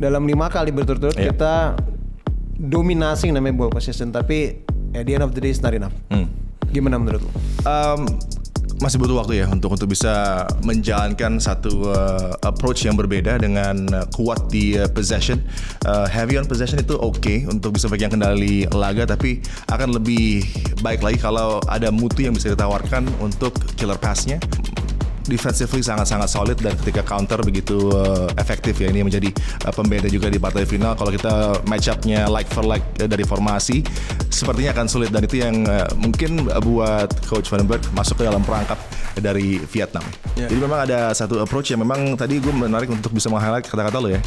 dalam 5 kali berturut-turut kita dominasi namanya ball possession, tapi at the end of the day it's not enough. Gimana menurut lo? Masih butuh waktu ya untuk bisa menjalankan satu approach yang berbeda dengan kuat di possession. Heavy on possession itu oke untuk bisa pegang kendali laga, tapi akan lebih baik lagi kalau ada mutu yang bisa ditawarkan untuk killer pass-nya. Defensively sangat-sangat solid dan ketika counter begitu efektif ya. Ini menjadi pembeda juga di partai final. Kalau kita match up-nya like for like dari formasi, sepertinya akan sulit, dan itu yang mungkin buat Coach Vandenberg masuk ke dalam perangkap dari Vietnam. Jadi memang ada satu approach yang memang tadi gue menarik untuk bisa meng-highlight kata-kata lo ya.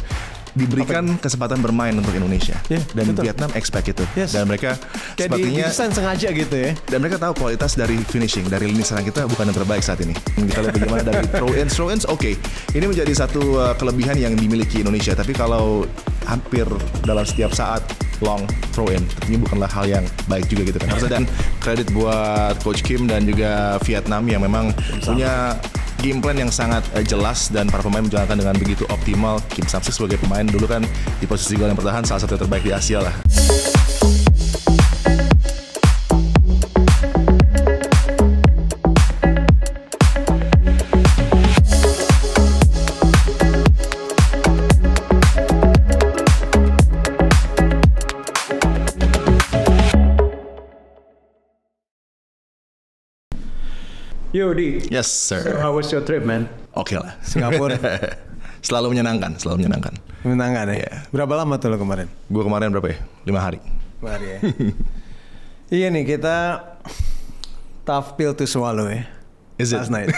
Diberikan kesempatan bermain untuk Indonesia dan betul. Vietnam expect itu dan mereka kayak sepertinya didesain sengaja gitu ya, dan mereka tahu kualitas dari finishing dari lini serang kita bukan yang terbaik saat ini. Kita lihat bagaimana dari throw-ins oke. Ini menjadi satu kelebihan yang dimiliki Indonesia, tapi kalau hampir dalam setiap saat long throw-in, ini bukanlah hal yang baik juga gitu kan. Harus dan kredit buat Coach Kim dan juga Vietnam yang memang punya game plan yang sangat jelas dan para pemain menjalankan dengan begitu optimal. Kim Sam-sik sebagai pemain dulu kan di posisi gelandang bertahan salah satu yang terbaik di Asia lah. Yo Di. Yes sir. So how was your trip, man? Oke lah. Singapura. Selalu menyenangkan. Menyenangkan ya? Berapa lama tuh lo kemarin? Gue kemarin berapa ya? 5 hari. 5 hari ya? Iya nih, kita tough pill to swallow ya. Is it? Last night.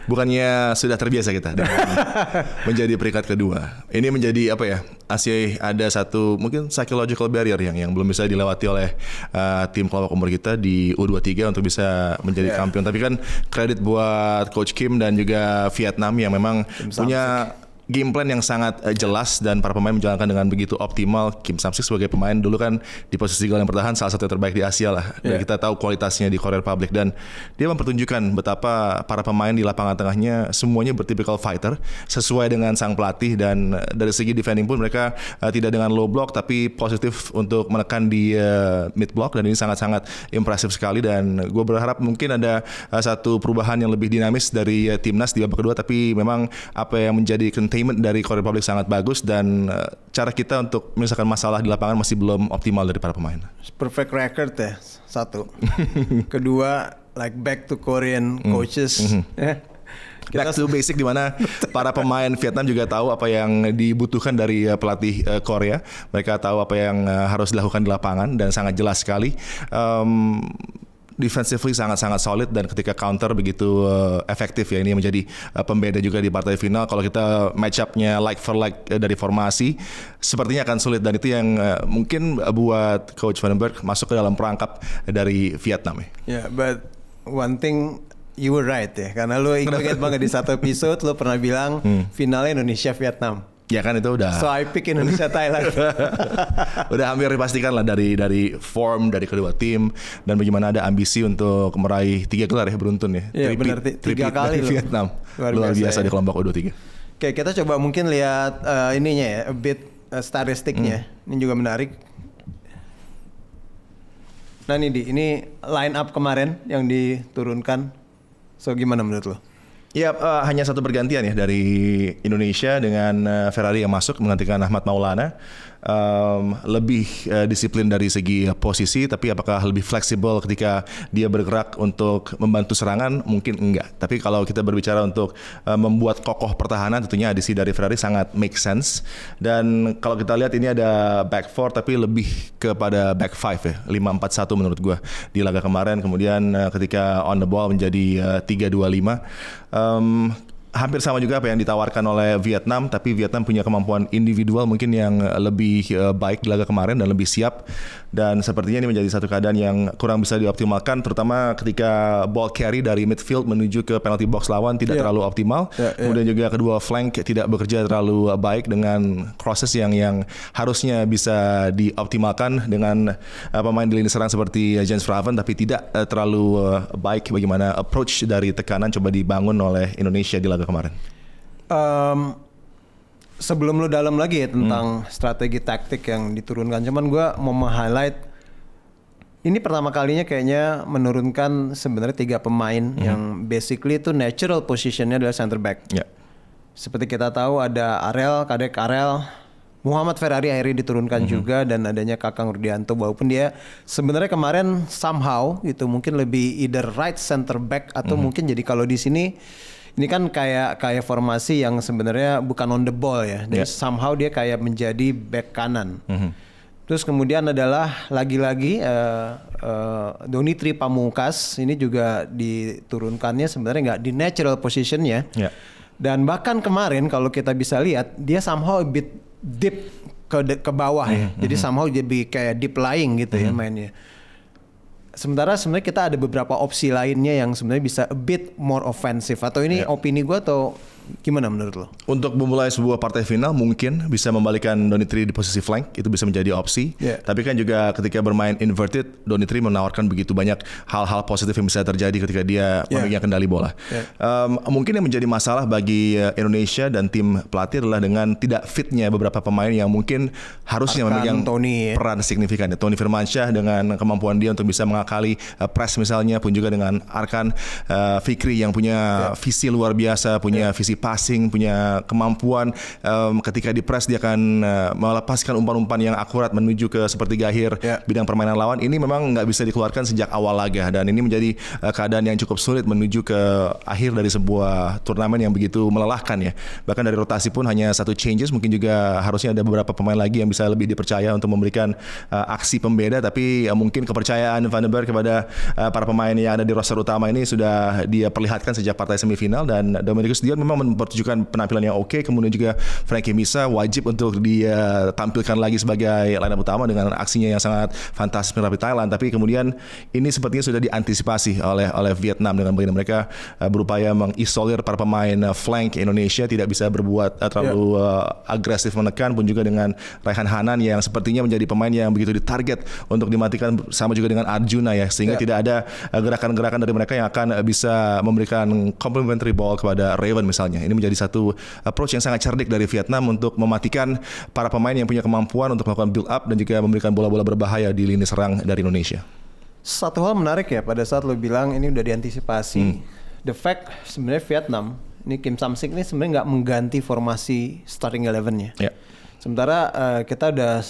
Bukannya sudah terbiasa kita dengan menjadi peringkat kedua. Ini menjadi apa ya? Masih ada satu mungkin psychological barrier yang belum bisa dilewati oleh tim kelompok umur kita di U23 untuk bisa menjadi kampion. Tapi kan kredit buat Coach Kim dan juga Vietnam yang memang punya game plan yang sangat jelas dan para pemain menjalankan dengan begitu optimal. Kim Sam-sik sebagai pemain dulu kan di posisi gelandang bertahan salah satu yang terbaik di Asia lah. Dan kita tahu kualitasnya di Korea Republic, dan dia mempertunjukkan betapa para pemain di lapangan tengahnya semuanya bertipikal fighter sesuai dengan sang pelatih, dan dari segi defending pun mereka tidak dengan low block tapi positif untuk menekan di mid block, dan ini sangat-sangat impresif sekali. Dan gue berharap mungkin ada satu perubahan yang lebih dinamis dari timnas di babak kedua, tapi memang apa yang menjadi containment dari Korea Republic sangat bagus, dan cara kita untuk menyelesaikan masalah di lapangan masih belum optimal dari para pemain. Perfect record ya, satu. Kedua, like back to Korean coaches. Back to basic, di mana para pemain Vietnam juga tahu apa yang dibutuhkan dari pelatih Korea. Mereka tahu apa yang harus dilakukan di lapangan dan sangat jelas sekali. Defensively sangat-sangat solid dan ketika counter begitu efektif ya. Ini menjadi pembeda juga di partai final. Kalau kita match up-nya like for like dari formasi, sepertinya akan sulit, dan itu yang mungkin buat Coach Vandenberg masuk ke dalam perangkap dari Vietnam ya. Yeah, but one thing you were right ya, karena lo ingat banget di satu episode lo pernah bilang finalnya Indonesia Vietnam. Ya kan itu udah. So I pick Indonesia Thailand. Udah hampir dipastikan lah dari form dari kedua tim, dan bagaimana ada ambisi untuk meraih 3 gelar ya, beruntun ya. Iya benar, 3 kali loh. Vietnam. Luar biasa ya di kelompok U23. Oke, kita coba mungkin lihat ininya ya, a bit statistiknya. Ini juga menarik. Nah ini line up kemarin yang diturunkan. So gimana menurut lo? Ya, hanya satu pergantian ya dari Indonesia dengan Ferrari yang masuk menggantikan Ahmad Maulana. Lebih disiplin dari segi posisi, tapi apakah lebih fleksibel ketika dia bergerak untuk membantu serangan? Mungkin enggak. Tapi kalau kita berbicara untuk membuat kokoh pertahanan, tentunya adisi dari Ferrari sangat make sense. Dan kalau kita lihat ini ada back 4 tapi lebih kepada back 5 ya, 5-4-1 menurut gue di laga kemarin. Kemudian ketika on the ball menjadi 3-2-5. Hampir sama juga apa yang ditawarkan oleh Vietnam, tapi Vietnam punya kemampuan individual mungkin yang lebih baik di laga kemarin dan lebih siap, dan sepertinya ini menjadi satu keadaan yang kurang bisa dioptimalkan, terutama ketika ball carry dari midfield menuju ke penalty box lawan tidak terlalu optimal. Kemudian juga kedua flank tidak bekerja terlalu baik dengan crosses yang harusnya bisa dioptimalkan dengan pemain di lini serang seperti Jens Vraven, tapi tidak terlalu baik bagaimana approach dari tekanan coba dibangun oleh Indonesia di laga kemarin. sebelum lu dalam lagi ya tentang strategi taktik yang diturunkan, cuman gue mau meng-highlight ini pertama kalinya kayaknya menurunkan sebenarnya 3 pemain yang basically itu natural positionnya adalah center back. Seperti kita tahu ada Kadek Arel, Muhammad Ferrari akhirnya diturunkan juga, dan adanya Kakang Rudianto, walaupun dia sebenarnya kemarin somehow gitu mungkin lebih either right center back atau mungkin jadi kalau di sini ini kan kayak formasi yang sebenarnya bukan on the ball ya. Jadi somehow dia kayak menjadi back kanan. Terus kemudian adalah lagi-lagi Donitri Pamungkas ini juga diturunkannya sebenarnya nggak di natural positionnya. Dan bahkan kemarin kalau kita bisa lihat dia somehow a bit deep ke bawah ya. Jadi somehow jadi kayak deep lying gitu ya mainnya. Sementara sebenarnya kita ada beberapa opsi lainnya yang sebenarnya bisa a bit more offensive. Atau ini opini gue atau gimana menurut lo? Untuk memulai sebuah partai final mungkin bisa membalikan Donitri di posisi flank, itu bisa menjadi opsi. Tapi kan juga ketika bermain inverted, Donitri menawarkan begitu banyak hal-hal positif yang bisa terjadi ketika dia memegang kendali bola. Mungkin yang menjadi masalah bagi Indonesia dan tim pelatih adalah dengan tidak fitnya beberapa pemain yang mungkin harusnya memegang peran signifikan. Tony Firmansyah dengan kemampuan dia untuk bisa mengakali press misalnya, pun juga dengan Arkan Fikri yang punya visi luar biasa, punya visi passing, punya kemampuan ketika di press dia akan melepaskan umpan-umpan yang akurat menuju ke sepertiga akhir bidang permainan lawan. Ini memang nggak bisa dikeluarkan sejak awal laga, dan ini menjadi keadaan yang cukup sulit menuju ke akhir dari sebuah turnamen yang begitu melelahkan ya. Bahkan dari rotasi pun hanya 1 changes, mungkin juga harusnya ada beberapa pemain lagi yang bisa lebih dipercaya untuk memberikan aksi pembeda, tapi mungkin kepercayaan Van den Berg kepada para pemain yang ada di roster utama ini sudah dia perlihatkan sejak partai semifinal, dan Dominikus Dion memang mempertunjukkan penampilan yang oke. Kemudian juga Frankie Misa wajib untuk dia tampilkan lagi sebagai lineup utama dengan aksinya yang sangat fantastis menghadapi Thailand. Tapi kemudian ini sepertinya sudah diantisipasi oleh Vietnam dengan bagaimana mereka berupaya mengisolir para pemain flank Indonesia, tidak bisa berbuat terlalu agresif menekan, pun juga dengan Raihan Hanan yang sepertinya menjadi pemain yang begitu ditarget untuk dimatikan, sama juga dengan Arjuna ya, sehingga tidak ada gerakan-gerakan dari mereka yang akan bisa memberikan complementary ball kepada Raven misalnya. Ini menjadi satu approach yang sangat cerdik dari Vietnam untuk mematikan para pemain yang punya kemampuan untuk melakukan build up dan juga memberikan bola-bola berbahaya di lini serang dari Indonesia. Satu hal menarik ya, pada saat lo bilang ini udah diantisipasi. The fact sebenarnya Vietnam, ini Kim Samsik ini sebenarnya nggak mengganti formasi starting 11-nya. Sementara kita udah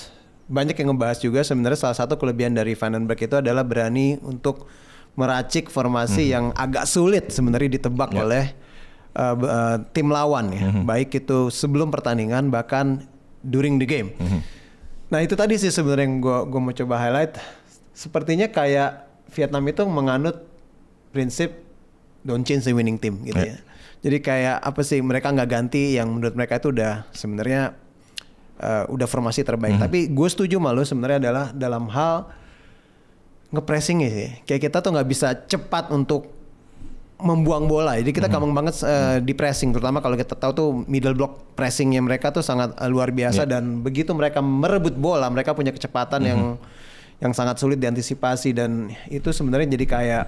banyak yang ngebahas juga sebenarnya salah satu kelebihan dari Van den Berg itu adalah berani untuk meracik formasi yang agak sulit sebenarnya ditebak oleh tim lawan ya, baik itu sebelum pertandingan bahkan during the game. Nah itu tadi sih sebenarnya yang gue mau coba highlight. Sepertinya kayak Vietnam itu menganut prinsip don't change the winning team gitu ya. Jadi kayak apa sih, mereka nggak ganti yang menurut mereka itu udah sebenarnya udah formasi terbaik. Tapi gue setuju malu sebenarnya adalah dalam hal nge-pressing ya sih. Kayak kita tuh nggak bisa cepat untuk membuang bola. Jadi kita gampang banget di pressing, terutama kalau kita tahu tuh middle block pressingnya mereka tuh sangat luar biasa, dan begitu mereka merebut bola, mereka punya kecepatan yang sangat sulit diantisipasi, dan itu sebenarnya jadi kayak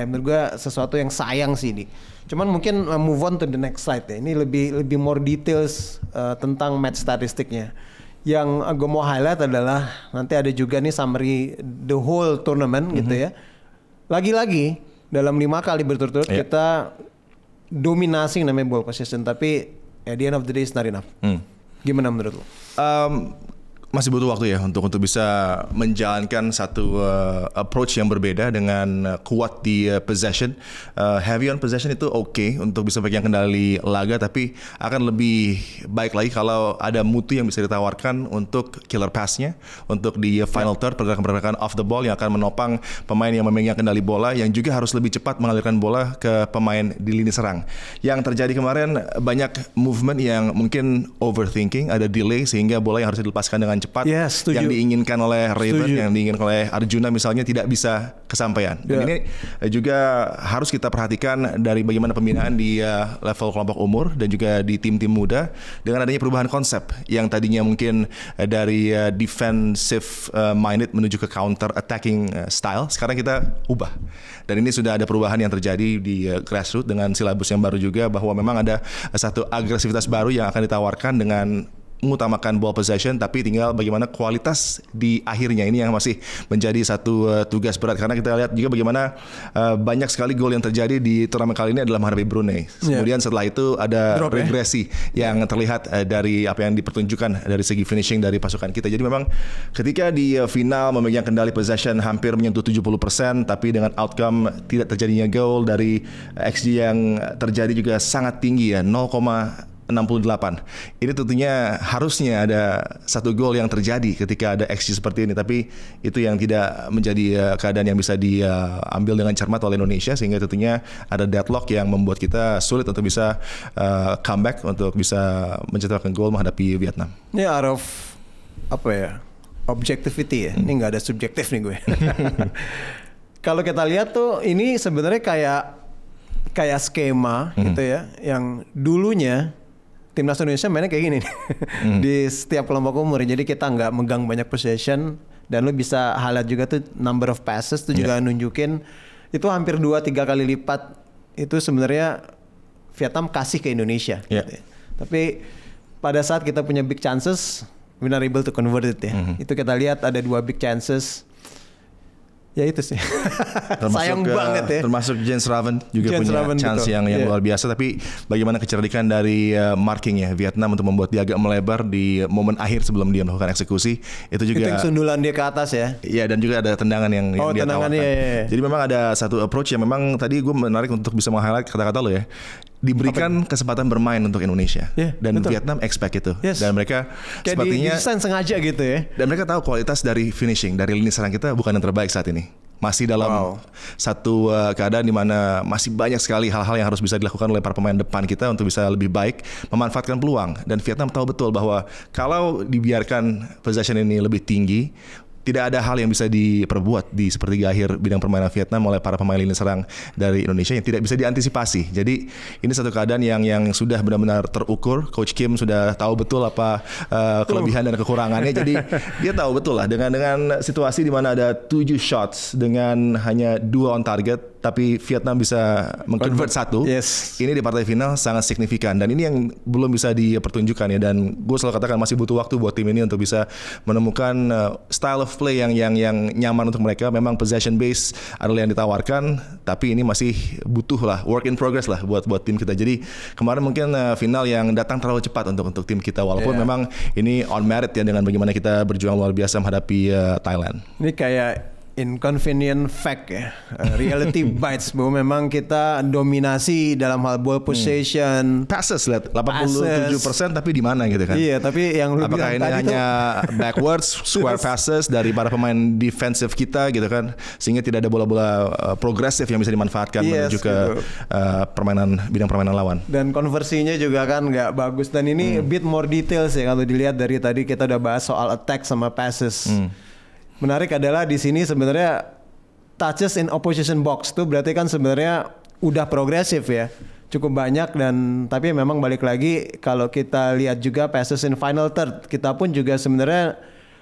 menurut gue sesuatu yang sayang sih nih. Cuman mungkin move on to the next slide ya. Ini lebih more details tentang match statistiknya. Yang gue mau highlight adalah nanti ada juga nih summary the whole tournament gitu ya. Lagi-lagi dalam 5 kali berturut-turut kita dominasi namanya ball possession, tapi at the end of the day it's not enough. Gimana menurut lo? Masih butuh waktu ya untuk bisa menjalankan satu approach yang berbeda dengan kuat di possession. Heavy on possession itu oke untuk bisa pegang kendali laga, tapi akan lebih baik lagi kalau ada mutu yang bisa ditawarkan untuk killer pass-nya, untuk di final third, pergerakan-pergerakan off the ball yang akan menopang pemain yang memegang kendali bola, yang juga harus lebih cepat mengalirkan bola ke pemain di lini serang. Yang terjadi kemarin banyak movement yang mungkin overthinking, ada delay sehingga bola yang harus dilepaskan dengan serangan cepat Setuju. yang diinginkan oleh Raven, Setuju. yang diinginkan oleh Arjuna misalnya tidak bisa kesampaian. Dan ini juga harus kita perhatikan dari bagaimana pembinaan di level kelompok umur dan juga di tim-tim muda dengan adanya perubahan konsep yang tadinya mungkin dari defensive minded menuju ke counter attacking style, sekarang kita ubah. Dan ini sudah ada perubahan yang terjadi di grassroots dengan silabus yang baru juga, bahwa memang ada satu agresivitas baru yang akan ditawarkan dengan mengutamakan ball possession, tapi tinggal bagaimana kualitas di akhirnya ini yang masih menjadi satu tugas berat, karena kita lihat juga bagaimana banyak sekali gol yang terjadi di turnamen kali ini adalah menghadapi Brunei. Kemudian setelah itu ada regresi yang terlihat dari apa yang dipertunjukkan dari segi finishing dari pasukan kita. Jadi memang ketika di final memegang kendali possession hampir menyentuh 70%, tapi dengan outcome tidak terjadinya gol, dari XG yang terjadi juga sangat tinggi ya, 0,68. Ini tentunya harusnya ada satu gol yang terjadi ketika ada XG seperti ini, tapi itu yang tidak menjadi keadaan yang bisa diambil dengan cermat oleh Indonesia, sehingga tentunya ada deadlock yang membuat kita sulit untuk bisa comeback, untuk bisa mencetakkan gol menghadapi Vietnam. Ini out of objectivity ya. Ini nggak ada subjektif nih gue. Kalau kita lihat tuh ini sebenarnya kayak skema gitu ya, yang dulunya Timnas Indonesia mainnya kayak gini nih. Di setiap kelompok umur. Jadi kita nggak megang banyak possession, dan lu bisa highlight juga tuh number of passes tuh juga nunjukin itu hampir 2-3 kali lipat itu sebenarnya Vietnam kasih ke Indonesia. Gitu ya. Tapi pada saat kita punya big chances, we not able to convert it ya. Itu kita lihat ada 2 big chances. Ya itu sih. Sayang banget ya. Termasuk Jens Raven juga punya chance yang luar biasa. Tapi bagaimana kecerdikan dari marking ya Vietnam untuk membuat dia agak melebar di momen akhir sebelum dia melakukan eksekusi. Itu juga itu sundulan dia ke atas ya. Iya, dan juga ada tendangan yang dia tawarkan. Jadi memang ada satu approach yang memang tadi gue menarik untuk bisa meng-highlight kata-kata lo ya. Diberikan kesempatan bermain untuk Indonesia, dan betul. Vietnam expect itu, dan mereka kayak sepertinya desain sengaja gitu ya. Dan mereka tahu kualitas dari finishing dari lini serang kita bukan yang terbaik saat ini. Masih dalam satu keadaan di mana masih banyak sekali hal-hal yang harus bisa dilakukan oleh para pemain depan kita untuk bisa lebih baik memanfaatkan peluang. Dan Vietnam tahu betul bahwa kalau dibiarkan possession ini lebih tinggi, tidak ada hal yang bisa diperbuat di sepertiga akhir bidang permainan Vietnam oleh para pemain lini serang dari Indonesia yang tidak bisa diantisipasi. Jadi ini satu keadaan yang sudah benar-benar terukur. Coach Kim sudah tahu betul apa kelebihan dan kekurangannya. Jadi dia tahu betul lah dengan situasi di mana ada 7 shots dengan hanya 2 on target, tapi Vietnam bisa mengconvert 1. Ini di partai final sangat signifikan, dan ini yang belum bisa dipertunjukkan ya. Dan gue selalu katakan masih butuh waktu buat tim ini untuk bisa menemukan style of play yang nyaman untuk mereka. Memang possession base adalah yang ditawarkan, tapi ini masih butuh lah work in progress lah buat tim kita. Jadi kemarin mungkin final yang datang terlalu cepat untuk tim kita, walaupun memang ini on merit ya dengan bagaimana kita berjuang luar biasa menghadapi Thailand. Ini kayak inconvenient fact ya, reality bites bahwa memang kita dominasi dalam hal ball possession, passes lihat 87%, tapi di mana gitu kan? Iya, tapi yang apakah ini hanya backwards square passes dari para pemain defensif kita gitu kan, sehingga tidak ada bola-bola progresif yang bisa dimanfaatkan menuju ke bidang permainan lawan. Dan konversinya juga kan nggak bagus, dan ini a bit more details ya kalau dilihat dari tadi kita udah bahas soal attack sama passes. Menarik adalah di sini sebenarnya touches in opposition box tuh berarti kan sebenarnya udah progresif ya, cukup banyak. Dan tapi memang balik lagi kalau kita lihat juga passes in final third, kita pun juga sebenarnya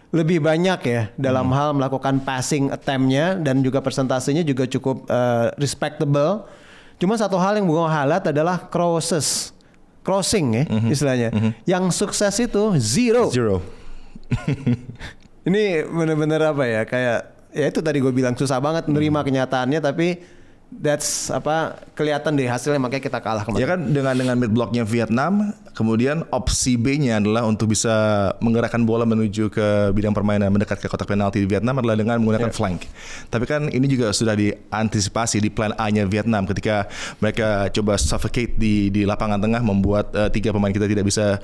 lebih banyak ya dalam hal melakukan passing attempt-nya, dan juga persentasenya juga cukup respectable. Cuma satu hal yang gue highlight adalah crossing ya istilahnya. Yang sukses itu zero. Ini bener-bener apa ya, kayak ya itu tadi gue bilang susah banget menerima kenyataannya, tapi that's kelihatan deh hasilnya, makanya kita kalah kemarin. Ya kan dengan mid blocknya Vietnam, kemudian opsi B-nya adalah untuk bisa menggerakkan bola menuju ke bidang permainan mendekat ke kotak penalti di Vietnam adalah dengan menggunakan flank. Tapi kan ini juga sudah diantisipasi di plan A-nya Vietnam ketika mereka coba suffocate di lapangan tengah, membuat 3 pemain kita tidak bisa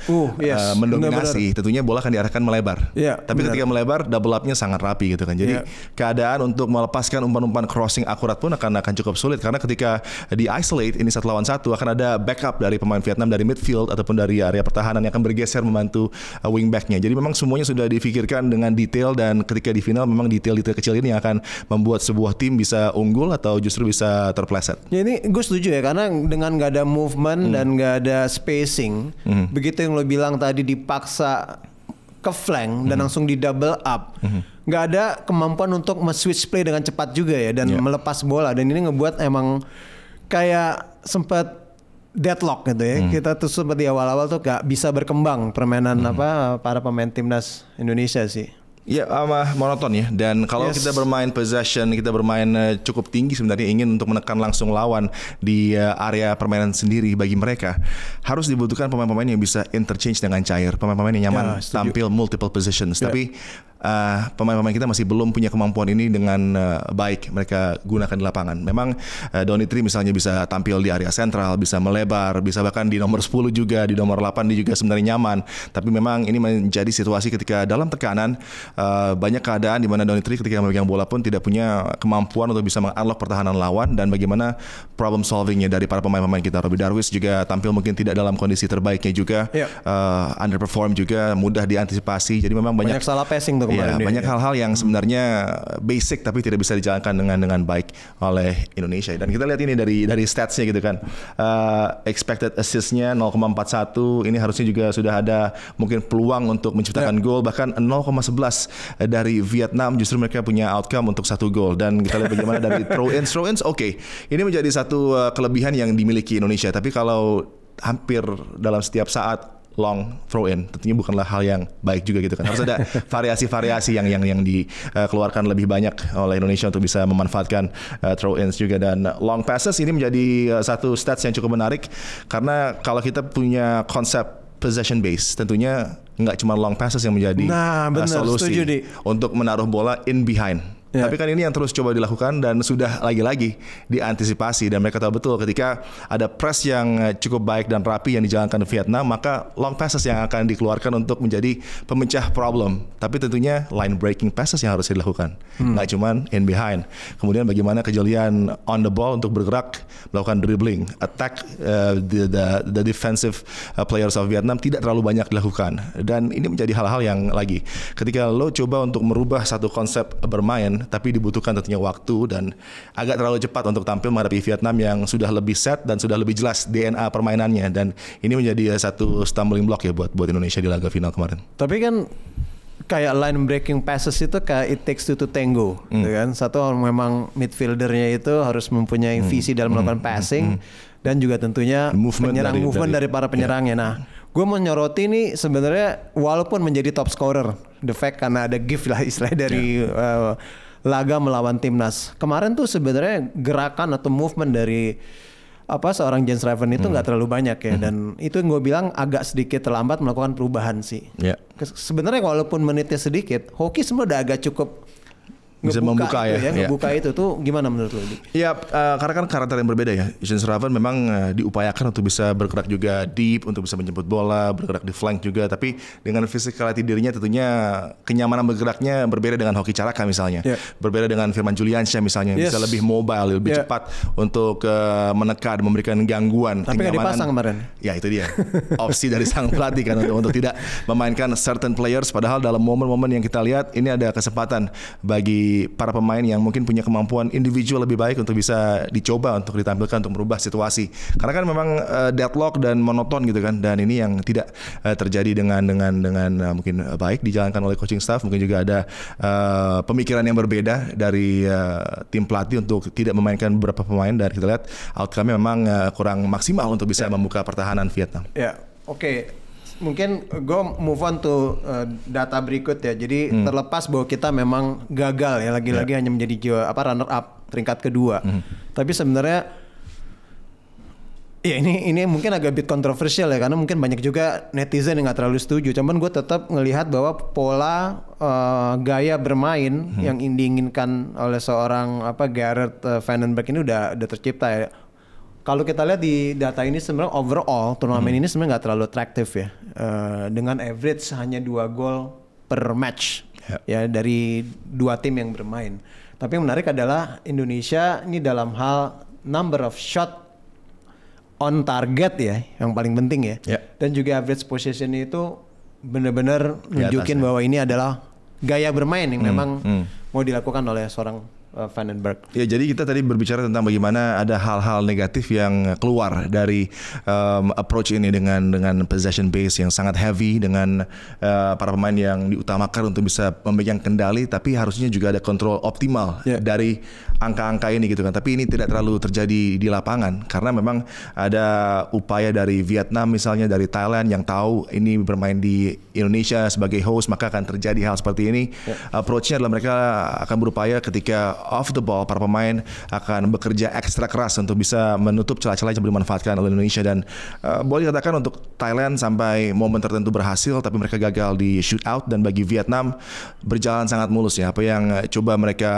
mendominasi. Tentunya bola akan diarahkan melebar. Tapi ketika melebar, double up-nya sangat rapi gitu kan. Jadi keadaan untuk melepaskan umpan-umpan crossing akurat pun akan cukup cukup sulit karena ketika di isolate ini 1 lawan 1 akan ada backup dari pemain Vietnam dari midfield ataupun dari area pertahanan yang akan bergeser membantu wingbacknya. Jadi memang semuanya sudah difikirkan dengan detail dan ketika di final memang detail-detail kecil ini yang akan membuat sebuah tim bisa unggul atau justru bisa terpleset. Ya ini gue setuju ya karena dengan nggak ada movement dan nggak ada spacing, begitu yang lo bilang tadi dipaksa ke flank dan langsung di double up, nggak ada kemampuan untuk switch play dengan cepat juga ya dan melepas bola, dan ini ngebuat emang kayak sempat deadlock gitu ya. Kita tuh sempat di awal-awal tuh gak bisa berkembang permainan para pemain timnas Indonesia sih. Ya, monoton ya. Dan kalau kita bermain possession, kita bermain cukup tinggi sebenarnya ingin untuk menekan langsung lawan di area permainan sendiri, bagi mereka harus dibutuhkan pemain-pemain yang bisa interchange dengan cair, pemain-pemain yang nyaman tampil multiple positions. Tapi pemain-pemain kita masih belum punya kemampuan ini dengan baik mereka gunakan di lapangan. Memang Donitri misalnya bisa tampil di area sentral, bisa melebar, bisa bahkan di nomor 10 juga, di nomor 8 dia juga sebenarnya nyaman. Tapi memang ini menjadi situasi ketika dalam tekanan banyak keadaan di mana Donitri ketika memegang bola pun tidak punya kemampuan untuk bisa mengunlock pertahanan lawan, dan bagaimana problem solvingnya dari para pemain-pemain kita. Robbie Darwish juga tampil mungkin tidak dalam kondisi terbaiknya juga, underperform juga, mudah diantisipasi. Jadi memang banyak salah passing tuh. Ya, banyak hal-hal yang sebenarnya basic tapi tidak bisa dijalankan dengan baik oleh Indonesia. Dan kita lihat ini dari statsnya gitu kan, expected assist-nya 0,41, ini harusnya juga sudah ada mungkin peluang untuk menciptakan gol, bahkan 0,11 dari Vietnam justru mereka punya outcome untuk 1 gol. Dan kita lihat bagaimana dari throw-ins oke. Ini menjadi satu kelebihan yang dimiliki Indonesia, tapi kalau hampir dalam setiap saat long throw in tentunya bukanlah hal yang baik juga gitu kan. Harus ada variasi-variasi yang dikeluarkan lebih banyak oleh Indonesia untuk bisa memanfaatkan throw ins juga. Dan long passes ini menjadi satu stats yang cukup menarik karena kalau kita punya konsep possession base, tentunya nggak cuma long passes yang menjadi solusi untuk menaruh bola in behind. Tapi kan ini yang terus coba dilakukan dan sudah lagi-lagi diantisipasi, dan mereka tahu betul ketika ada press yang cukup baik dan rapi yang dijalankan di Vietnam, maka long passes yang akan dikeluarkan untuk menjadi pemecah problem. Tapi tentunya line breaking passes yang harus dilakukan, nggak cuman in behind. Kemudian bagaimana kejelian on the ball untuk bergerak, melakukan dribbling, attack the defensive players of Vietnam tidak terlalu banyak dilakukan. Dan ini menjadi hal-hal yang lagi ketika lo coba untuk merubah satu konsep bermain, tapi dibutuhkan tentunya waktu dan agak terlalu cepat untuk tampil menghadapi Vietnam yang sudah lebih set dan sudah lebih jelas DNA permainannya, dan ini menjadi satu stumbling block ya buat Indonesia di laga final kemarin. Tapi kan kayak line breaking passes itu kayak it takes two to tango, gitu kan. Satu memang midfieldernya itu harus mempunyai visi dalam melakukan passing dan juga tentunya movement dari para penyerangnya. Nah, gue menyoroti ini sebenarnya walaupun menjadi top scorer, the fact karena ada gift lah istilah dari laga melawan timnas kemarin tuh sebenarnya gerakan atau movement dari seorang Jens Raven itu nggak terlalu banyak ya, dan itu yang gue bilang agak sedikit terlambat melakukan perubahan sih. Sebenarnya walaupun menitnya sedikit, Hoki semua udah agak cukup bisa membuka ngebuka itu tuh gimana menurut lo? Ya, karena kan karakter yang berbeda ya. Jens Raven memang diupayakan untuk bisa bergerak juga deep, untuk bisa menjemput bola, bergerak di flank juga. Tapi dengan physicality dirinya tentunya kenyamanan bergeraknya berbeda dengan Hoki Caraka misalnya. Berbeda dengan Firman Juliansyah misalnya, bisa lebih mobile, lebih cepat untuk menekan, memberikan gangguan. Tapi nggak dipasang kemarin. Ya itu dia opsi dari sang pelatih kan untuk tidak memainkan certain players. Padahal dalam momen-momen yang kita lihat ini ada kesempatan bagi para pemain yang mungkin punya kemampuan individual lebih baik untuk bisa dicoba untuk ditampilkan untuk merubah situasi. Karena kan memang deadlock dan monoton gitu kan, dan ini yang tidak terjadi dengan mungkin baik dijalankan oleh coaching staff. Mungkin juga ada pemikiran yang berbeda dari tim pelatih untuk tidak memainkan beberapa pemain, dan kita lihat outcome-nya memang kurang maksimal untuk bisa membuka pertahanan Vietnam. Oke. Mungkin gue move on to data berikut ya. Jadi terlepas bahwa kita memang gagal ya lagi-lagi hanya menjadi runner up peringkat kedua. Tapi sebenarnya ya ini mungkin agak bit kontroversial ya, karena mungkin banyak juga netizen yang nggak terlalu setuju. Cuman gue tetap ngelihat bahwa pola gaya bermain yang diinginkan oleh seorang Gareth Vandenberg ini udah tercipta ya. Kalau kita lihat di data ini sebenarnya overall turnamen ini sebenarnya nggak terlalu atraktif ya, dengan average hanya 2 gol per match ya dari 2 tim yang bermain. Tapi yang menarik adalah Indonesia ini dalam hal number of shot on target ya, yang paling penting ya. Dan juga average possession itu benar-benar nunjukin bahwa ini adalah gaya bermain yang memang mau dilakukan oleh seorang Vandenberg. Ya, jadi kita tadi berbicara tentang bagaimana ada hal-hal negatif yang keluar dari approach ini dengan possession base yang sangat heavy, dengan para pemain yang diutamakan untuk bisa memegang kendali, tapi harusnya juga ada kontrol optimal dari angka-angka ini gitu kan. Tapi ini tidak terlalu terjadi di lapangan karena memang ada upaya dari Vietnam misalnya, dari Thailand yang tahu ini bermain di Indonesia sebagai host, maka akan terjadi hal seperti ini. Approach-nya adalah mereka akan berupaya ketika off the ball, para pemain akan bekerja ekstra keras untuk bisa menutup celah-celah yang dimanfaatkan oleh Indonesia. Dan boleh dikatakan untuk Thailand sampai momen tertentu berhasil, tapi mereka gagal di shoot out. Dan bagi Vietnam berjalan sangat mulus ya, apa yang coba mereka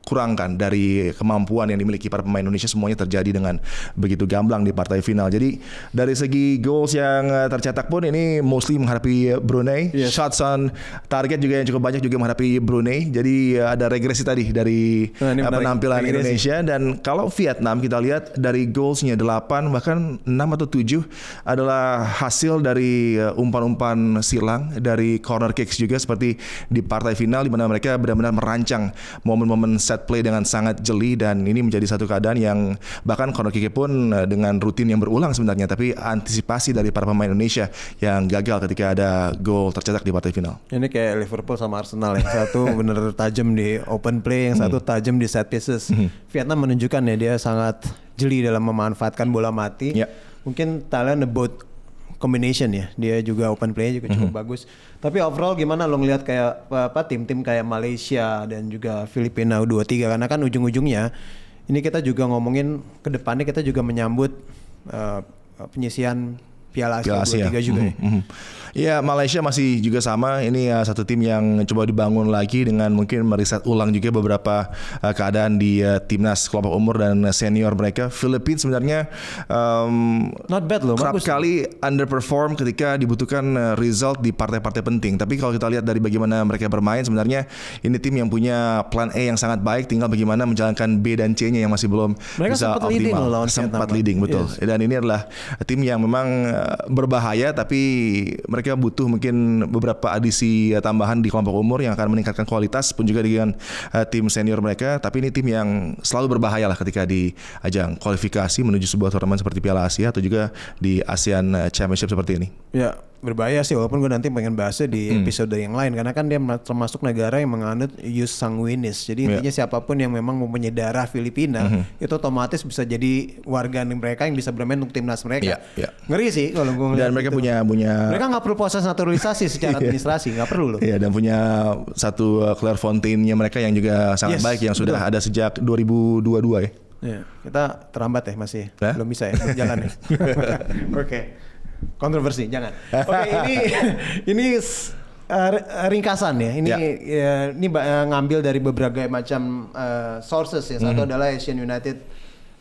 kurangkan dari kemampuan yang dimiliki para pemain Indonesia semuanya terjadi dengan begitu gamblang di partai final. Jadi dari segi goals yang tercetak pun ini mostly menghadapi Brunei. Shots on target juga yang cukup banyak juga menghadapi Brunei. Jadi ada regresi tadi dari penampilan Indonesia. Dan kalau Vietnam kita lihat dari goalsnya 8 bahkan 6 atau 7 adalah hasil dari umpan-umpan silang, dari corner kicks juga seperti di partai final di mana mereka benar-benar merancang momen-momen set play dengan sangat jeli. Dan ini menjadi satu keadaan yang bahkan corner kick pun dengan rutin yang berulang sebenarnya, tapi antisipasi dari para pemain Indonesia yang gagal ketika ada gol tercetak di partai final. Ini kayak Liverpool sama Arsenal, yang satu bener tajam di open play, yang satu tajam di set pieces. Vietnam menunjukkan ya dia sangat jeli dalam memanfaatkan bola mati. Mungkin Thailand about combination ya, dia juga open play juga cukup bagus. Tapi overall gimana lo ngelihat kayak tim-tim kayak Malaysia dan juga Filipina U23, karena kan ujung-ujungnya ini kita juga ngomongin ke depannya, kita juga menyambut penyisihan Piala Asia U23 juga ya. Ya, Malaysia masih juga sama. Ini satu tim yang coba dibangun lagi dengan mungkin meriset ulang juga beberapa keadaan di timnas kelompok umur dan senior mereka. Filipina sebenarnya not bad loh, kerap kali underperform ketika dibutuhkan result di partai-partai penting. Tapi kalau kita lihat dari bagaimana mereka bermain, sebenarnya ini tim yang punya plan A yang sangat baik, tinggal bagaimana menjalankan B dan C-nya yang masih belum mereka bisa optimal. Sempat leading, betul. Dan ini adalah tim yang memang berbahaya, tapi mereka butuh mungkin beberapa adisi tambahan di kelompok umur yang akan meningkatkan kualitas pun juga dengan tim senior mereka. Tapi ini tim yang selalu berbahaya lah ketika di ajang kualifikasi menuju sebuah turnamen seperti Piala Asia atau juga di ASEAN Championship seperti ini. Ya, berbahaya sih, walaupun gue nanti pengen bahasnya di episode yang lain, karena kan dia termasuk negara yang menganut ius sanguinis. Jadi intinya siapapun yang memang mempunyai darah Filipina itu otomatis bisa jadi warga mereka yang bisa bermain untuk timnas mereka. Ngeri sih kalau gue ngeliat. Dan mereka punya mereka nggak perlu proses naturalisasi secara administrasi, nggak perlu loh. Iya, dan punya satu Clairefontaine-nya mereka yang juga sangat baik, yang sudah ada sejak 2022 ya. Iya, kita terlambat ya masih, belum bisa ya, jangan ya. Oke. Kontroversi, jangan. Oke, ini ringkasan ya. Ini ngambil dari berbagai macam sources ya. Satu adalah Asian United,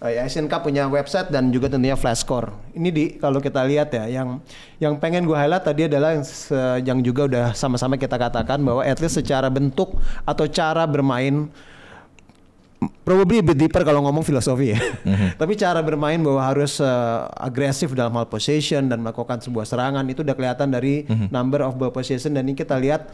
Asian Cup punya website dan juga tentunya flash score. Ini kalau kita lihat ya, yang pengen gue highlight tadi adalah yang juga udah sama-sama kita katakan bahwa at least secara bentuk atau cara bermain probably a bit deeper kalau ngomong filosofi ya. Tapi cara bermain bahwa harus agresif dalam hal possession dan melakukan sebuah serangan itu udah kelihatan dari number of ball possession. Dan ini kita lihat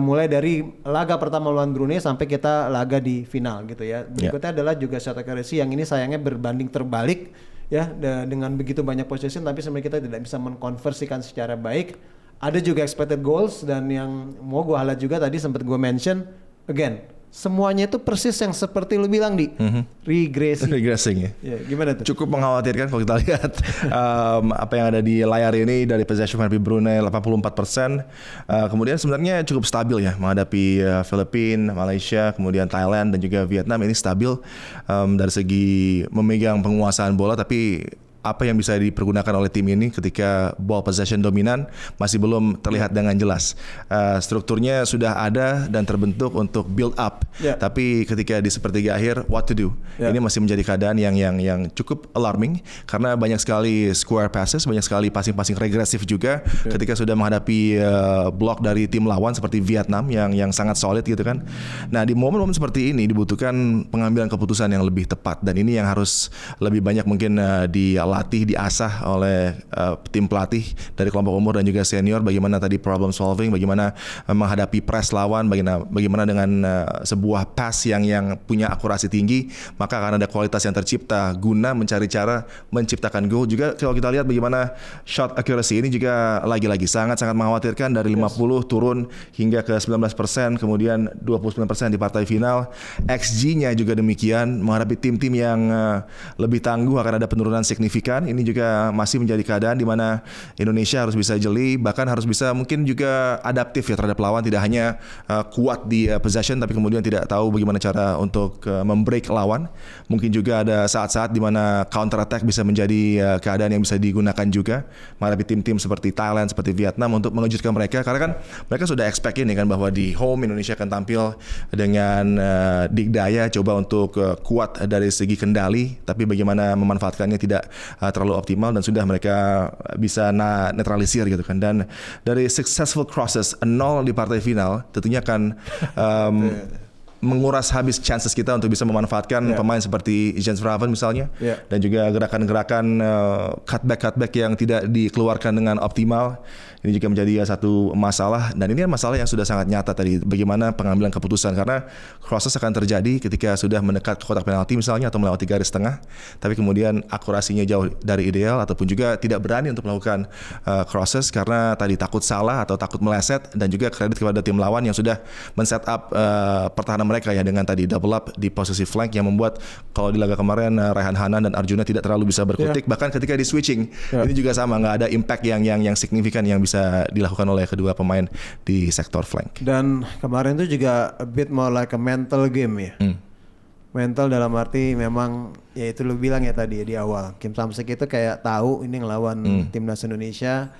mulai dari laga pertama lawan Brunei sampai kita laga di final gitu ya. Berikutnya adalah juga shot accuracy yang ini sayangnya berbanding terbalik ya, dengan begitu banyak possession tapi sebenarnya kita tidak bisa mengkonversikan secara baik. Ada juga expected goals, dan yang mau gue highlight juga tadi sempat gue mention again, semuanya itu persis yang seperti lu bilang di regressing ya. Gimana tuh? Cukup mengkhawatirkan kalau kita lihat apa yang ada di layar ini. Dari possession menghadapi Brunei 84%. Kemudian sebenarnya cukup stabil ya menghadapi Filipina, Malaysia, kemudian Thailand dan juga Vietnam. Ini stabil dari segi memegang penguasaan bola, tapi apa yang bisa dipergunakan oleh tim ini ketika ball possession dominan masih belum terlihat dengan jelas. Strukturnya sudah ada dan terbentuk untuk build up, tapi ketika di sepertiga akhir what to do? Ini masih menjadi keadaan yang cukup alarming karena banyak sekali square passes, banyak sekali passing regresif juga ketika sudah menghadapi blok dari tim lawan seperti Vietnam yang sangat solid gitu kan. Nah, di momen-momen seperti ini dibutuhkan pengambilan keputusan yang lebih tepat, dan ini yang harus lebih banyak mungkin dilatih, diasah oleh tim pelatih dari kelompok umur dan juga senior, bagaimana tadi problem solving, bagaimana menghadapi press lawan, bagaimana dengan sebuah pass yang punya akurasi tinggi, maka akan ada kualitas yang tercipta guna mencari cara menciptakan gol. Juga kalau kita lihat bagaimana shot accuracy ini juga lagi-lagi sangat-sangat mengkhawatirkan, dari 50 turun hingga ke 19%, kemudian 29% di partai final. XG-nya juga demikian, menghadapi tim-tim yang lebih tangguh akan ada penurunan signifikan. Ini juga masih menjadi keadaan di mana Indonesia harus bisa jeli, bahkan harus bisa mungkin juga adaptif ya terhadap lawan, tidak hanya kuat di possession tapi kemudian tidak tahu bagaimana cara untuk membreak lawan. Mungkin juga ada saat-saat di mana counter attack bisa menjadi keadaan yang bisa digunakan juga menghadapi tim-tim seperti Thailand, seperti Vietnam, untuk mengejutkan mereka, karena kan mereka sudah expect ini kan bahwa di home Indonesia akan tampil dengan dikdaya, coba untuk kuat dari segi kendali, tapi bagaimana memanfaatkannya tidak terlalu optimal, dan sudah mereka bisa netralisir gitu kan. Dan dari successful crosses 0 di partai final tentunya akan menguras habis chances kita untuk bisa memanfaatkan pemain seperti Jens Vraven misalnya, dan juga gerakan-gerakan cutback yang tidak dikeluarkan dengan optimal. Ini juga menjadi satu masalah, dan ini masalah yang sudah sangat nyata tadi, bagaimana pengambilan keputusan, karena crosses akan terjadi ketika sudah mendekat ke kotak penalti misalnya atau melewati garis tengah, tapi kemudian akurasinya jauh dari ideal, ataupun juga tidak berani untuk melakukan crosses karena tadi takut salah atau takut meleset, dan juga kredit kepada tim lawan yang sudah men-set up pertahanan mereka ya dengan tadi double up di posisi flank, yang membuat kalau di laga kemarin Rehan Hanan dan Arjuna tidak terlalu bisa berkutik, bahkan ketika di switching ini juga sama, nggak ada impact yang signifikan yang bisa dilakukan oleh kedua pemain di sektor flank. Dan kemarin itu juga a bit more like a mental game ya. Mental dalam arti memang ya itu lu bilang ya tadi ya di awal, Kim Samsik itu kayak tahu ini ngelawan timnas Indonesia,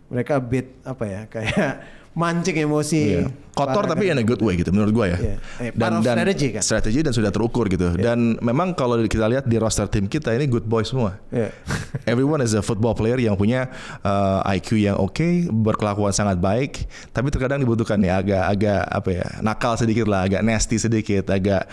mereka a bit apa ya, kayak mancing emosi. Kotor tapi in a good way gitu menurut gue ya. Dan strategi dan sudah terukur gitu. Dan memang kalau kita lihat di roster tim kita ini good boy semua. Everyone is a football player yang punya IQ yang oke, berkelakuan sangat baik, tapi terkadang dibutuhkan ya agak apa ya, nakal sedikit lah, agak nasty sedikit, agak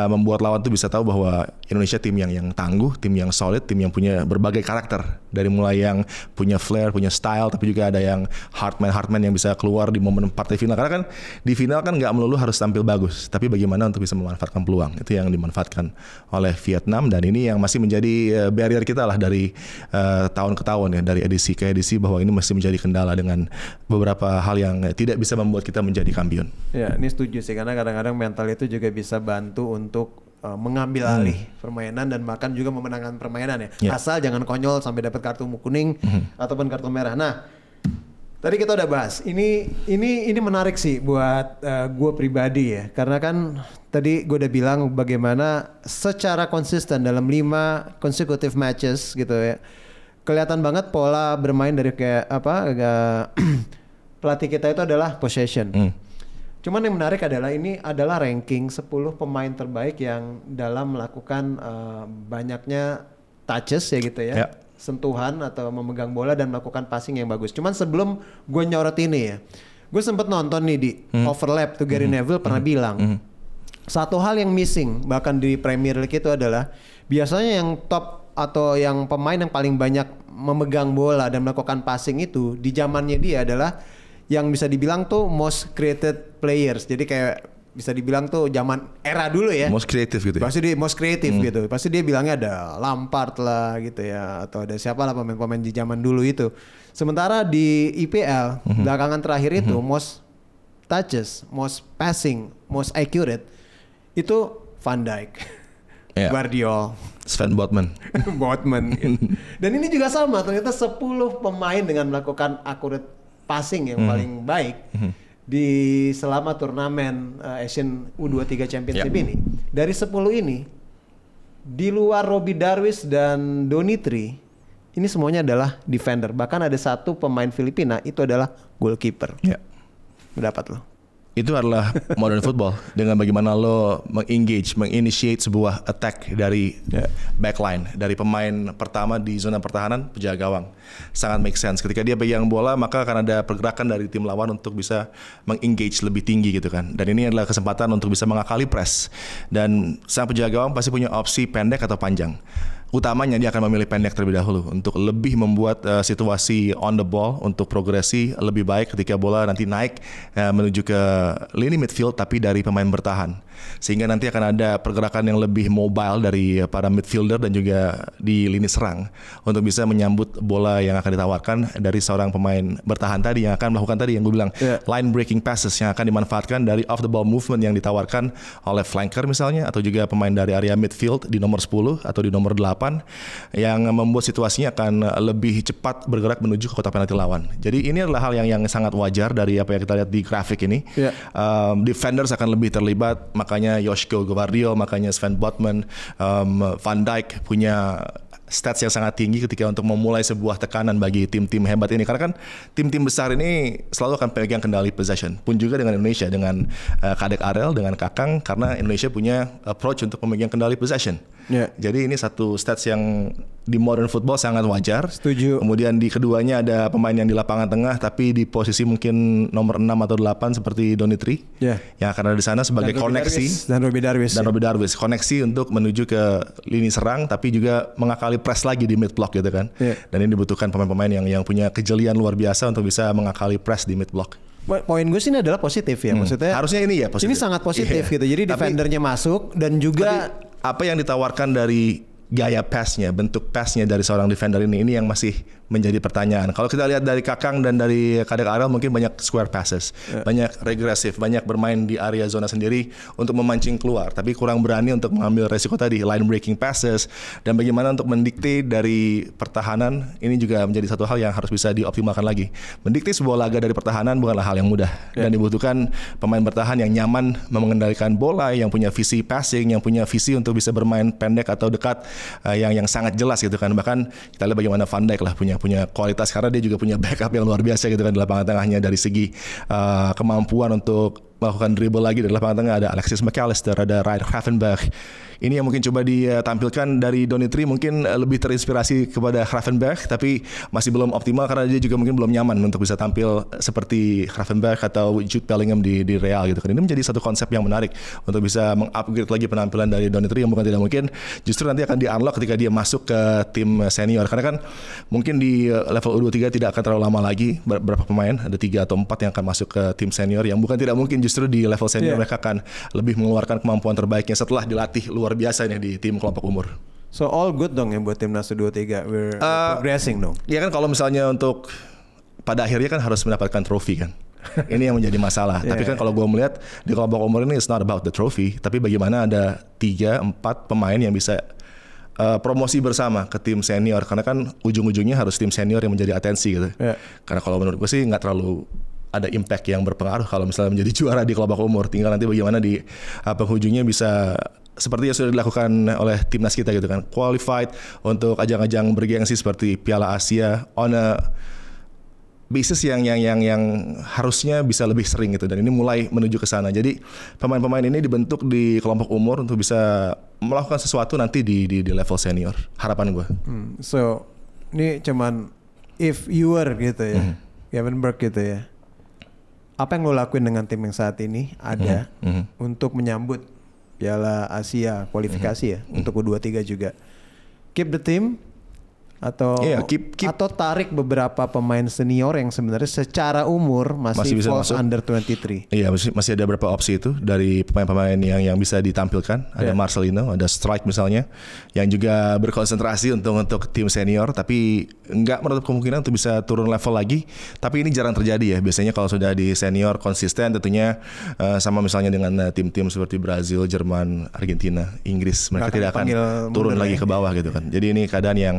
membuat lawan tuh bisa tahu bahwa Indonesia tim yang tangguh, tim yang solid, tim yang punya berbagai karakter, dari mulai yang punya flair, punya style, tapi juga ada yang hardman yang bisa keluar di momen partai final. Karena kan di final kan nggak melulu harus tampil bagus, tapi bagaimana untuk bisa memanfaatkan peluang. Itu yang dimanfaatkan oleh Vietnam, dan ini yang masih menjadi barrier kita lah dari tahun ke tahun ya, dari edisi ke edisi, bahwa ini masih menjadi kendala dengan beberapa hal yang tidak bisa membuat kita menjadi kampion. Ya, ini setuju sih, karena kadang-kadang mental itu juga bisa bantu untuk mengambil alih permainan dan bahkan juga memenangkan permainan ya. Asal jangan konyol sampai dapat kartu kuning ataupun kartu merah. Nah, tadi kita udah bahas. Ini menarik sih buat gue pribadi ya, karena kan tadi gue udah bilang bagaimana secara konsisten dalam 5 consecutive matches gitu ya, kelihatan banget pola bermain dari kayak pelatih kita itu adalah possession. Cuman yang menarik adalah ini adalah ranking 10 pemain terbaik yang dalam melakukan banyaknya touches ya gitu ya. Sentuhan atau memegang bola dan melakukan passing yang bagus. Cuman sebelum gue nyorot ini ya, gue sempet nonton nih di Overlap tuh, Gary Neville pernah bilang satu hal yang missing bahkan di Premier League itu adalah biasanya yang top atau yang pemain yang paling banyak memegang bola dan melakukan passing itu di zamannya dia adalah yang bisa dibilang tuh most created players. Jadi kayak bisa dibilang tuh zaman era dulu ya. Most creative gitu ya. Pasti dia most creative gitu. Pasti dia bilangnya ada Lampard lah gitu ya, atau ada siapa lah pemain-pemain di zaman dulu itu. Sementara di IPL belakangan terakhir itu most touches, most passing, most accurate itu Van Dijk, Guardiola, Sven Botman. Dan ini juga sama, ternyata 10 pemain dengan melakukan accurate passing yang paling baik di selama turnamen Asian U23 Championship ini. Dari 10 ini, di luar Robbie Darwish dan Donitri, ini semuanya adalah defender. Bahkan ada satu pemain Filipina itu adalah goalkeeper. Ya. Mendapat lo. Itu adalah modern football dengan bagaimana lo menginitiate sebuah attack dari backline, dari pemain pertama di zona pertahanan, penjaga gawang. Sangat make sense. Ketika dia pegang bola, maka akan ada pergerakan dari tim lawan untuk bisa mengengage lebih tinggi gitu kan. Dan ini adalah kesempatan untuk bisa mengakali press. Dan sang penjaga gawang pasti punya opsi pendek atau panjang. Utamanya dia akan memilih pendek terlebih dahulu untuk lebih membuat situasi on the ball untuk progresi lebih baik ketika bola nanti naik menuju ke lini midfield tapi dari pemain bertahan, sehingga nanti akan ada pergerakan yang lebih mobile dari para midfielder dan juga di lini serang untuk bisa menyambut bola yang akan ditawarkan dari seorang pemain bertahan tadi yang akan melakukan tadi yang gue bilang line breaking passes yang akan dimanfaatkan dari off the ball movement yang ditawarkan oleh flanker misalnya, atau juga pemain dari area midfield di nomor 10 atau di nomor 8 yang membuat situasinya akan lebih cepat bergerak menuju ke kotak penalti lawan. Jadi ini adalah hal yang sangat wajar dari apa yang kita lihat di grafik ini. Defenders akan lebih terlibat, makanya Joško Gvardiol, makanya Sven Botman, Van Dijk punya stats yang sangat tinggi ketika untuk memulai sebuah tekanan bagi tim-tim hebat ini, karena kan tim-tim besar ini selalu akan pegang kendali possession. Pun juga dengan Indonesia, dengan Kadek Arel, dengan Kakang, karena Indonesia punya approach untuk memegang kendali possession. Jadi ini satu stats yang di modern football sangat wajar. Setuju. Kemudian di keduanya ada pemain yang di lapangan tengah tapi di posisi mungkin nomor 6 atau 8 seperti Donitri yang akan ada di sana sebagai koneksi, dan Robbie Darwish koneksi untuk menuju ke lini serang tapi juga mengakali press lagi di mid block gitu kan. Dan ini dibutuhkan pemain-pemain yang punya kejelian luar biasa untuk bisa mengakali press di mid block. Poin gue sih ini adalah positif ya, maksudnya harusnya ini ya positif. Ini sangat positif gitu. Jadi defendernya masuk dan juga apa yang ditawarkan dari gaya passnya, bentuk passnya dari seorang defender ini yang masih menjadi pertanyaan. Kalau kita lihat dari Kakang dan dari Kadek Arel mungkin banyak square passes, banyak regresif, banyak bermain di area zona sendiri untuk memancing keluar, tapi kurang berani untuk mengambil resiko tadi, line breaking passes, dan bagaimana untuk mendikte dari pertahanan. Ini juga menjadi satu hal yang harus bisa dioptimalkan lagi. Mendikte sebuah laga dari pertahanan bukanlah hal yang mudah, dan dibutuhkan pemain bertahan yang nyaman mengendalikan bola, yang punya visi passing, yang punya visi untuk bisa bermain pendek atau dekat, yang sangat jelas gitu kan. Bahkan kita lihat bagaimana Van Dijk lah punya kualitas, karena dia juga punya backup yang luar biasa gitu kan di lapangan tengahnya, dari segi kemampuan untuk melakukan dribble lagi dari lapangan tengah. Ada Alexis McAllister, ada Ryan Gravenberch. Ini yang mungkin coba ditampilkan dari Donitri, mungkin lebih terinspirasi kepada Gravenberch, tapi masih belum optimal karena dia juga mungkin belum nyaman untuk bisa tampil seperti Gravenberch atau Jude Bellingham di Real gitu kan. Ini menjadi satu konsep yang menarik untuk bisa mengupgrade lagi penampilan dari Donitri, yang bukan tidak mungkin justru nanti akan di-unlock ketika dia masuk ke tim senior, karena kan mungkin di level U23 tidak akan terlalu lama lagi. Berapa pemain, ada 3 atau 4 yang akan masuk ke tim senior, yang bukan tidak mungkin justru di level senior mereka akan lebih mengeluarkan kemampuan terbaiknya setelah dilatih luar biasa nih di tim kelompok umur. So all good dong ya buat timnas U23, we're progressing dong. Ya kan, kalau misalnya untuk pada akhirnya kan harus mendapatkan trofi kan. Ini yang menjadi masalah. Tapi kan kalau gue melihat di kelompok umur ini, it's not about the trophy, tapi bagaimana ada 3-4 pemain yang bisa promosi bersama ke tim senior, karena kan ujung-ujungnya harus tim senior yang menjadi atensi gitu. Karena kalau menurut gue sih nggak terlalu ada impact yang berpengaruh kalau misalnya menjadi juara di kelompok umur. Tinggal nanti bagaimana di penghujungnya bisa seperti yang sudah dilakukan oleh timnas kita gitu kan, qualified untuk ajang-ajang bergengsi seperti Piala Asia on a basis yang harusnya bisa lebih sering gitu, dan ini mulai menuju ke sana. Jadi pemain-pemain ini dibentuk di kelompok umur untuk bisa melakukan sesuatu nanti di level senior, harapan gue. So ini cuman if you were gitu ya, Gravenberch gitu ya, apa yang lo lakuin dengan tim yang saat ini ada untuk menyambut Piala Asia kualifikasi ya untuk U23 juga? Keep the team atau atau tarik beberapa pemain senior yang sebenarnya secara umur masih falls under 23. Iya, masih ada beberapa opsi itu dari pemain-pemain yang bisa ditampilkan. Ada Marcelino, ada Strike misalnya, yang juga berkonsentrasi untuk tim senior, tapi nggak menutup kemungkinan untuk bisa turun level lagi. Tapi ini jarang terjadi ya. Biasanya kalau sudah di senior konsisten tentunya, sama misalnya dengan tim-tim seperti Brazil, Jerman, Argentina, Inggris, mereka tidak akan turun lagi ke bawah gitu kan. Jadi ini keadaan yang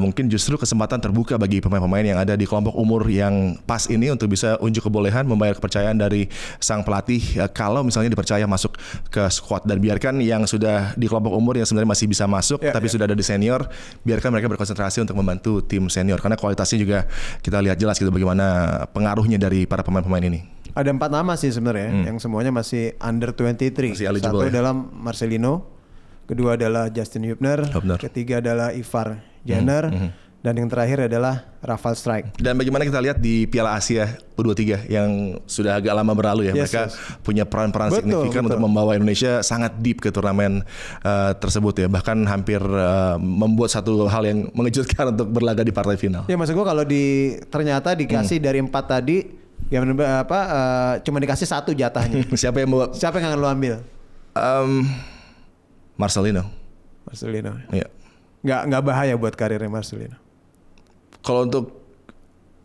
mungkin justru kesempatan terbuka bagi pemain-pemain yang ada di kelompok umur yang pas ini untuk bisa unjuk kebolehan, membayar kepercayaan dari sang pelatih kalau misalnya dipercaya masuk ke squad, dan biarkan yang sudah di kelompok umur yang sebenarnya masih bisa masuk tapi sudah ada di senior, biarkan mereka berkonsentrasi untuk membantu tim senior karena kualitasnya juga kita lihat jelas gitu bagaimana pengaruhnya dari para pemain-pemain ini. Ada 4 nama sih sebenarnya yang semuanya masih under 23. Masih eligible, satu adalah Marcelino, kedua adalah Justin Hübner, ketiga adalah Ivar Jenner, dan yang terakhir adalah Rafal Strijk. Dan bagaimana kita lihat di Piala Asia U23 yang sudah agak lama berlalu ya, mereka punya peran-peran signifikan untuk membawa Indonesia sangat deep ke turnamen tersebut ya, bahkan hampir membuat satu hal yang mengejutkan untuk berlaga di partai final. Ya maksud gue kalau ternyata dikasih dari 4 tadi, ya cuma dikasih 1 jatahnya. Siapa yang akan lo ambil? Marcelino. Iya. Nggak bahaya buat karirnya Marcelino.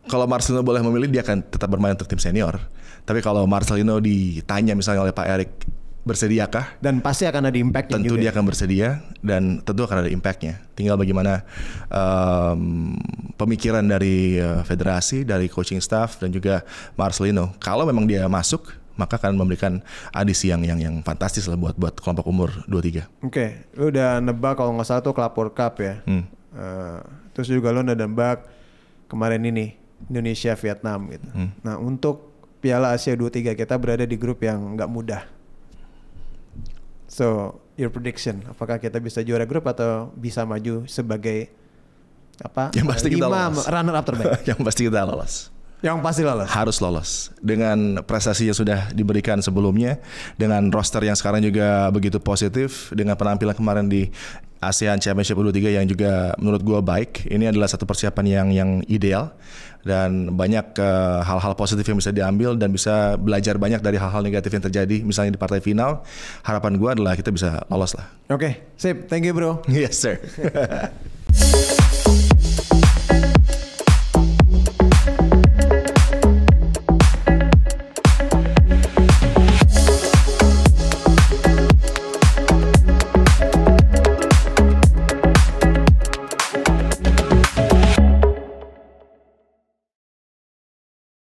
Kalau Marcelino boleh memilih, dia akan tetap bermain untuk tim senior. Tapi kalau Marcelino ditanya misalnya oleh Pak Erik, bersediakah? Dan pasti akan ada impact-nya. Tentu dia akan bersedia dan tentu akan ada impact-nya. Tinggal bagaimana pemikiran dari federasi, dari coaching staff dan juga Marcelino. Kalau memang dia masuk, maka akan memberikan adisi yang fantastis lah buat kelompok umur 23. Oke, lu udah nebak kalau nggak salah tuh Klapor Cup ya. Terus juga lu udah nebak kemarin ini Indonesia Vietnam gitu. Nah untuk Piala Asia 23 kita berada di grup yang nggak mudah. So, your prediction, apakah kita bisa juara grup atau bisa maju sebagai Yang pasti kita lolos. Runner up terbaik? Yang pasti kita lolos. Yang pasti lolos. Harus lolos. Dengan prestasi yang sudah diberikan sebelumnya, dengan roster yang sekarang juga begitu positif, dengan penampilan kemarin di ASEAN Championship U23 yang juga menurut gue baik. Ini adalah satu persiapan yang ideal dan banyak hal-hal positif yang bisa diambil dan bisa belajar banyak dari hal-hal negatif yang terjadi misalnya di partai final. Harapan gue adalah kita bisa lolos lah. Oke, sip. Thank you bro. Yes sir.